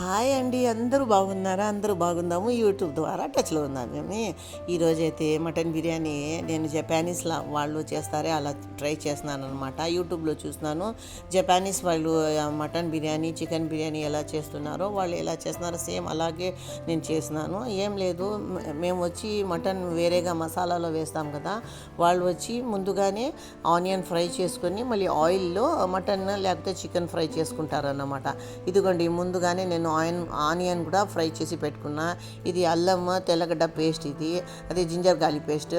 Hi అండి, అందరూ బాగున్నారా? అందరూ బాగుందాము. యూట్యూబ్ ద్వారా టచ్లో ఉన్నాను మేము. ఈరోజైతే మటన్ బిర్యానీ నేను జపానీస్ వాళ్ళు చేస్తారే అలా ట్రై చేస్తున్నాను అనమాట. యూట్యూబ్లో చూస్తున్నాను జపానీస్ వాళ్ళు మటన్ బిర్యానీ, చికెన్ బిర్యానీ ఎలా చేస్తున్నారో, వాళ్ళు ఎలా చేస్తున్నారో సేమ్ అలాగే నేను చేస్తున్నాను. ఏం లేదు, మేము వచ్చి మటన్ వేరేగా మసాలాలో వేస్తాం కదా, వాళ్ళు వచ్చి ముందుగానే ఆనియన్ ఫ్రై చేసుకొని మళ్ళీ ఆయిల్లో మటన్ లేకపోతే చికెన్ ఫ్రై చేసుకుంటారన్నమాట. ఇదిగోండి, ముందుగానే నేను ఆనియన్ కూడా ఫ్రై చేసి పెట్టుకున్నా. ఇది అల్లం తెల్లగడ్డ పేస్ట్, అదే జింజర్ గార్లిక్ పేస్ట్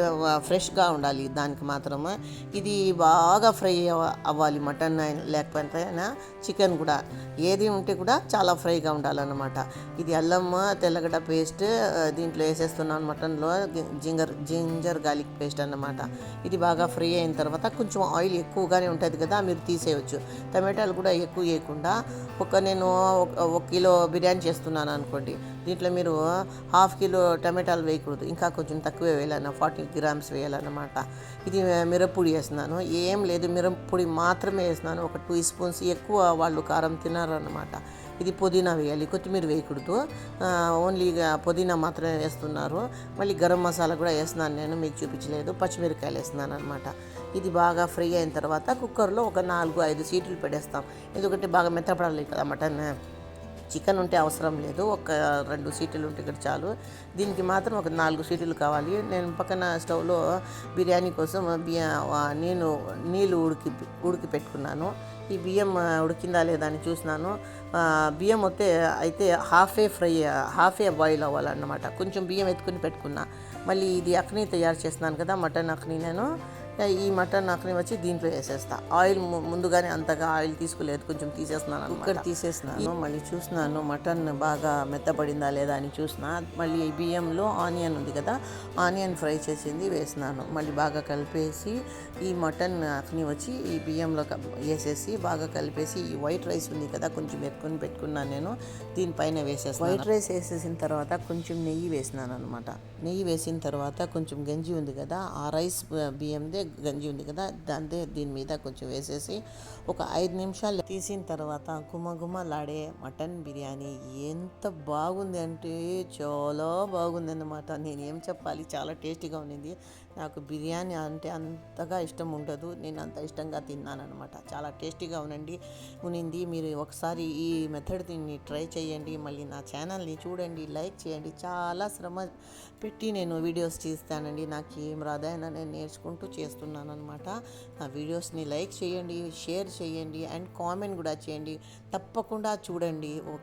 ఫ్రెష్గా ఉండాలి దానికి మాత్రమే. ఇది బాగా ఫ్రై అవ్వాలి, మటన్ లేకపోతే చికెన్ కూడా, ఏది ఉంటే కూడా చాలా ఫ్రైగా ఉండాలన్నమాట. ఇది అల్లం తెల్లగడ్డ పేస్ట్ దీంట్లో వేసేస్తున్నాను, మటన్లో జింజర్ గార్లిక్ పేస్ట్ అన్నమాట. ఇది బాగా ఫ్రై అయిన తర్వాత కొంచెం ఆయిల్ ఎక్కువగానే ఉంటుంది కదా, మీరు తీసేయచ్చు. టమాటాలు కూడా ఎక్కువ వేయకుండా, నేను 1 కిలో బిర్యానీ చేస్తున్నాను అనుకోండి, దీంట్లో మీరు 1/2 కిలో టమాటాలు వేయకూడదు, ఇంకా కొంచెం తక్కువే వేయాలన్న, 40 గ్రామ్స్ వేయాలన్నమాట. ఇది మిరప్పొడి వేస్తున్నాను, ఏం లేదు మిరప్పొడి మాత్రమే వేస్తున్నాను, ఒక 2 స్పూన్స్. ఎక్కువ వాళ్ళు కారం తినారన్నమాట. ఇది పుదీనా వేయాలి, కొత్తిమీర వేయకూడదు, ఓన్లీ పుదీనా మాత్రమే వేస్తున్నారు. మళ్ళీ గరం మసాలా కూడా వేస్తున్నాను, నేను మీకు చూపించలేదు, పచ్చిమిరకాయలు వేస్తున్నాను అనమాట. ఇది బాగా ఫ్రై అయిన తర్వాత కుక్కర్లో ఒక 4-5 సీట్లు పెట్టేస్తాం, ఎందుకంటే బాగా మెత్తపడాలి కదా మటన్. చికెన్ ఉంటే అవసరం లేదు, ఒక 2 సీట్లు ఉంటే ఇక్కడ చాలు. దీనికి మాత్రం ఒక 4 సీట్లు కావాలి. నేను పక్కన స్టవ్లో బిర్యానీ కోసం నీళ్ళు ఉడికి పెట్టుకున్నాను. ఈ బియ్యం ఉడికిందా లేదా అని చూసినాను. బియ్యం అయితే హాఫే బాయిల్ అవ్వాలన్నమాట. కొంచెం బియ్యం ఎత్తుకుని పెట్టుకున్నా. మళ్ళీ ఇది అక్ని తయారు చేస్తున్నాను కదా, మటన్ అక్ని. నేను ఈ మటన్ అక్ని వచ్చి దీంట్లో వేసేస్తా. ఆయిల్ ముందుగానే అంతగా ఆయిల్ తీసుకోలేదు, కొంచెం తీసేస్తున్నాను, ఇక్కడ తీసేస్తున్నాను. మళ్ళీ చూస్తున్నాను మటన్ బాగా మెత్తపడిందా లేదా అని చూసిన. మళ్ళీ ఈ బియ్యంలో ఆనియన్ ఉంది కదా, ఆనియన్ ఫ్రై చేసింది వేసినాను. మళ్ళీ బాగా కలిపేసి ఈ మటన్ అక్ని వచ్చి ఈ బియ్యంలో వేసేసి బాగా కలిపేసి, ఈ వైట్ రైస్ ఉంది కదా కొంచెం ఎత్తుకొని పెట్టుకున్నాను నేను, దీనిపైన వేసేస్తాను. వైట్ రైస్ వేసేసిన తర్వాత కొంచెం నెయ్యి వేసినాను అనమాట. నెయ్యి వేసిన తర్వాత కొంచెం గంజి ఉంది కదా, ఆ రైస్ బియ్యందే గంజి ఉంది కదా, దీని మీద కొంచెం వేసేసి ఒక 5 నిమిషాలు తీసిన తర్వాత గుమగుమలాడే మటన్ బిర్యానీ ఎంత బాగుంది అంటే చాలా బాగుంది అన్నమాట. నేనేం చెప్పాలి, చాలా టేస్టీగా ఉన్నింది. నాకు బిర్యానీ అంటే అంతగా ఇష్టం ఉండదు, నేను అంత ఇష్టంగా తిన్నానమాట. చాలా టేస్టీగా ఉన్నింది. మీరు ఒకసారి ఈ మెథడ్ దీన్ని ట్రై చేయండి. మళ్ళీ నా ఛానల్ని చూడండి, లైక్ చేయండి. చాలా శ్రమ పెట్టి నేను వీడియోస్ చేస్తానండి, నాకు ఏం రాదైనా నేను నేర్చుకుంటూ చేస్తున్నాను అనమాట. నా వీడియోస్ని లైక్ చేయండి, షేర్ చేయండి అండ్ కామెంట్ కూడా చేయండి. తప్పకుండా చూడండి. ఓకే.